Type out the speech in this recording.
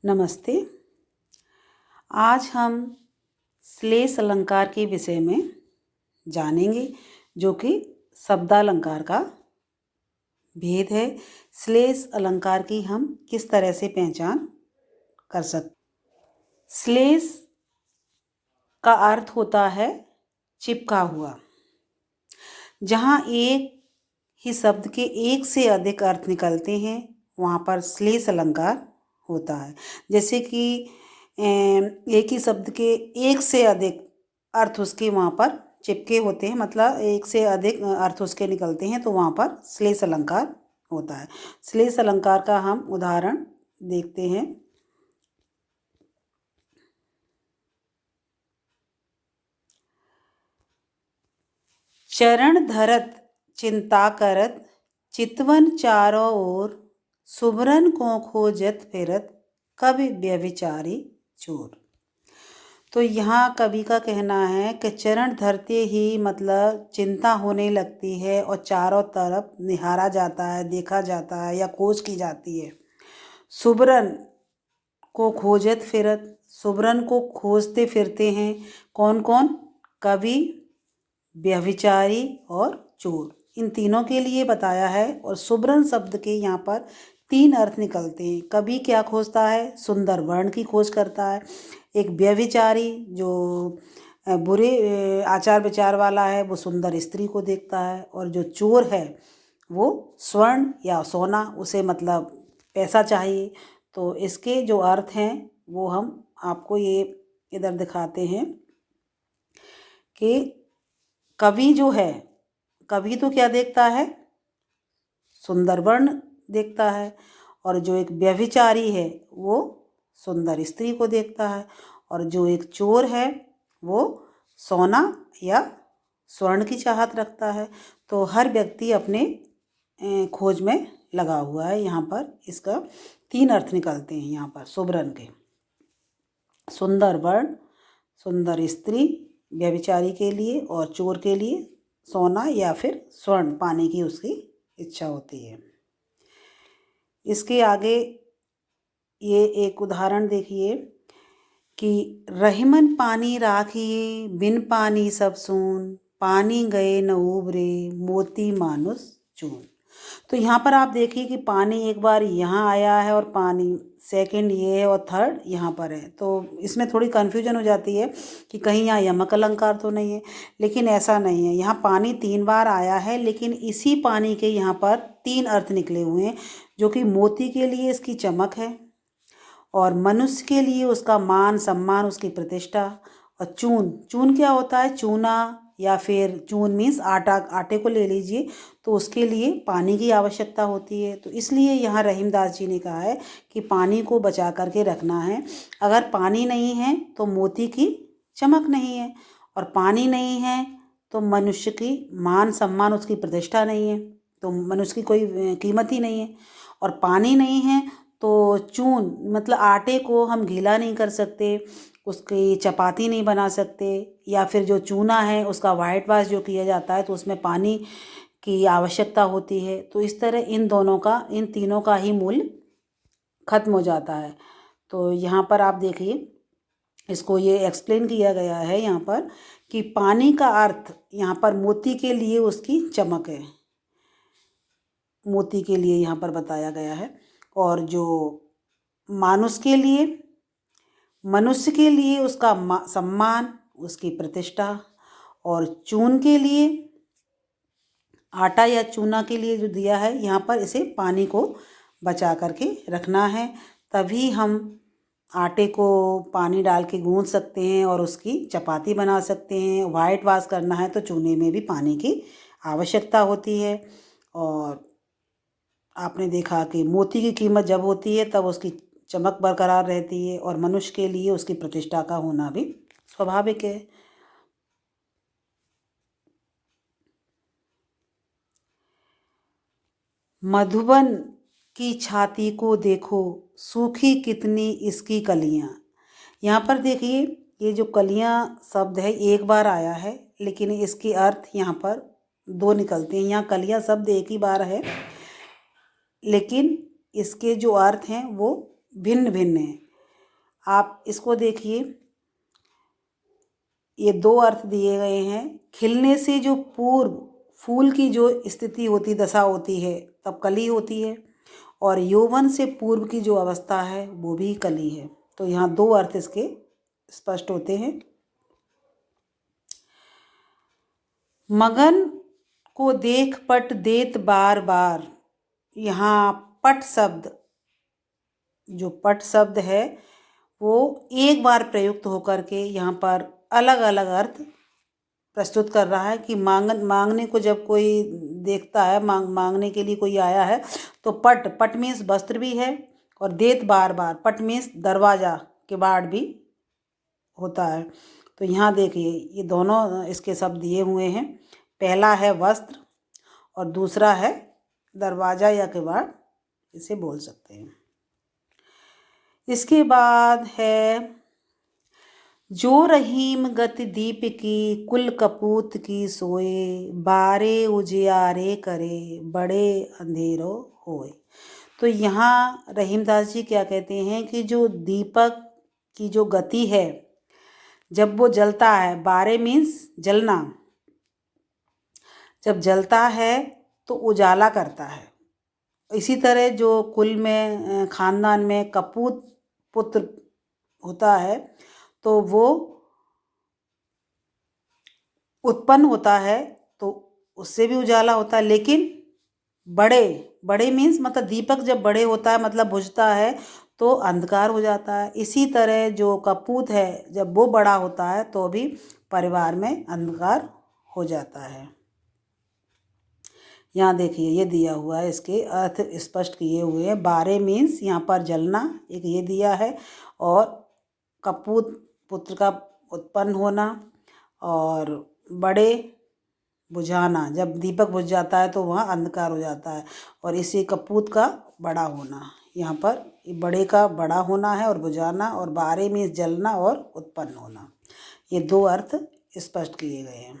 नमस्ते। आज हम श्लेष अलंकार के विषय में जानेंगे, जो कि शब्दालंकार का भेद है। श्लेष अलंकार की हम किस तरह से पहचान कर सकते। श्लेष का अर्थ होता है चिपका हुआ। जहाँ एक ही शब्द के एक से अधिक अर्थ निकलते हैं, वहाँ पर श्लेष अलंकार होता है। जैसे कि एक ही शब्द के एक से अधिक अर्थ उसके वहाँ पर चिपके होते हैं, मतलब एक से अधिक अर्थ उसके निकलते हैं, तो वहाँ पर श्लेष अलंकार होता है। श्लेष अलंकार का हम उदाहरण देखते हैं। चरण धरत चिंता करत, चितवन चारों ओर, सुभरन को खोजत फिरत, कवि व्यभिचारी चोर। तो यहाँ कवि का कहना है कि चरण धरते ही मतलब चिंता होने लगती है और चारों तरफ निहारा जाता है, देखा जाता है या खोज की जाती है। सुभरन को खोजत फिरत, सुभरन को खोजते फिरते हैं कौन कौन? कवि, व्यभिचारी और चोर। इन तीनों के लिए बताया है। और सुभरन शब्द के यहाँ पर तीन अर्थ निकलते हैं। कवि क्या खोजता है? सुंदर वर्ण की खोज करता है। एक व्यभिचारी जो बुरे आचार विचार वाला है, वो सुंदर स्त्री को देखता है। और जो चोर है वो स्वर्ण या सोना, उसे मतलब पैसा चाहिए। तो इसके जो अर्थ हैं वो हम आपको ये इधर दिखाते हैं कि कवि जो है, कवि तो क्या देखता है? सुंदर वर्ण देखता है। और जो एक व्यभिचारी है वो सुंदर स्त्री को देखता है। और जो एक चोर है वो सोना या स्वर्ण की चाहत रखता है। तो हर व्यक्ति अपने खोज में लगा हुआ है। यहाँ पर इसका तीन अर्थ निकलते हैं। यहाँ पर सुभरन के सुंदर वर्ण, सुंदर स्त्री व्यभिचारी के लिए, और चोर के लिए सोना या फिर स्वर्ण पाने की उसकी इच्छा होती है। इसके आगे ये एक उदाहरण देखिए कि रहीमन पानी राखिए, बिन पानी सब सून, पानी गए न उबरे, मोती मानुस चून। तो यहाँ पर आप देखिए कि पानी एक बार यहाँ आया है और पानी सेकंड ये है और थर्ड यहाँ पर है। तो इसमें थोड़ी कन्फ्यूजन हो जाती है कि कहीं यहाँ यमक अलंकार तो नहीं है, लेकिन ऐसा नहीं है। यहाँ पानी तीन बार आया है, लेकिन इसी पानी के यहाँ पर तीन अर्थ निकले हुए हैं, जो कि मोती के लिए इसकी चमक है, और मनुष्य के लिए उसका मान सम्मान, उसकी प्रतिष्ठा। और चून, चून क्या होता है? चूना या फिर चून मीन्स आटा, आटे को ले लीजिए, तो उसके लिए पानी की आवश्यकता होती है। तो इसलिए यहाँ रहीमदास जी ने कहा है कि पानी को बचा करके रखना है। अगर पानी नहीं है तो मोती की चमक नहीं है, और पानी नहीं है तो मनुष्य की मान सम्मान, उसकी प्रतिष्ठा नहीं है, तो मनुष्य की कोई कीमत ही नहीं है। और पानी नहीं है तो चून मतलब आटे को हम गीला नहीं कर सकते, उसकी चपाती नहीं बना सकते, या फिर जो चूना है उसका वाइट वाश जो किया जाता है तो उसमें पानी की आवश्यकता होती है। तो इस तरह इन दोनों का, इन तीनों का ही मूल्य खत्म हो जाता है। तो यहाँ पर आप देखिए, इसको ये एक्सप्लेन किया गया है यहाँ पर कि पानी का अर्थ यहाँ पर मोती के लिए उसकी चमक है, मोती के लिए यहाँ पर बताया गया है। और जो मानुष के लिए, मनुष्य के लिए उसका सम्मान, उसकी प्रतिष्ठा। और चून के लिए, आटा या चूना के लिए जो दिया है, यहाँ पर इसे पानी को बचा करके रखना है। तभी हम आटे को पानी डाल के गूंथ सकते हैं और उसकी चपाती बना सकते हैं। वाइट वाश करना है तो चूने में भी पानी की आवश्यकता होती है। और आपने देखा कि मोती की कीमत जब होती है तब उसकी चमक बरकरार रहती है, और मनुष्य के लिए उसकी प्रतिष्ठा का होना भी स्वाभाविक है। मधुबन की छाती को देखो, सूखी कितनी इसकी कलियां। यहाँ पर देखिए, ये जो कलियां शब्द है एक बार आया है, लेकिन इसके अर्थ यहाँ पर दो निकलते हैं। यहाँ कलियां शब्द एक ही बार है, लेकिन इसके जो अर्थ हैं वो भिन्न भिन्न हैं। आप इसको देखिए, ये दो अर्थ दिए गए हैं। खिलने से जो पूर्व फूल की जो स्थिति होती, दशा होती है, तब कली होती है, और यौवन से पूर्व की जो अवस्था है वो भी कली है। तो यहाँ दो अर्थ इसके स्पष्ट होते हैं। मगन को देख पट देत बार बार, यहाँ पट शब्द, जो पट शब्द है वो एक बार प्रयुक्त होकर के यहाँ पर अलग अलग अर्थ प्रस्तुत कर रहा है कि मांगने को जब कोई देखता है, मांगने के लिए कोई आया है, तो पट मीन्स वस्त्र भी है, और देत बार बार, पट मीन्स दरवाजा, किवाड़ भी होता है। तो यहाँ देखिए ये दोनों इसके शब्द दिए हुए हैं। पहला है वस्त्र और दूसरा है दरवाजा या किवाड़, इसे बोल सकते हैं। इसके बाद है जो रहीम गति दीप की कुल कपूत की सोए, बारे उजियारे करे बड़े अंधेरो होए। तो यहाँ रहीमदास जी क्या कहते हैं कि जो दीपक की जो गति है, जब वो जलता है, बारे मीन्स जलना, जब जलता है तो उजाला करता है। इसी तरह जो कुल में, खानदान में कपूत पुत्र होता है तो वो उत्पन्न होता है, तो उससे भी उजाला होता है। लेकिन बड़े मीन्स मतलब दीपक जब बड़े होता है, मतलब बुझता है, तो अंधकार हो जाता है। इसी तरह जो कपूत है, जब वो बड़ा होता है तो भी परिवार में अंधकार हो जाता है। यहाँ देखिए ये दिया हुआ है, इसके अर्थ स्पष्ट किए हुए हैं। बारे मीन्स यहाँ पर जलना, एक ये दिया है, और कपूत पुत्र का उत्पन्न होना, और बड़े बुझाना, जब दीपक बुझ जाता है तो वहाँ अंधकार हो जाता है, और इसी कपूत का बड़ा होना। यहाँ पर बड़े का बड़ा होना है और बुझाना, और बारे मीन्स जलना और उत्पन्न होना। ये दो अर्थ स्पष्ट किए गए हैं।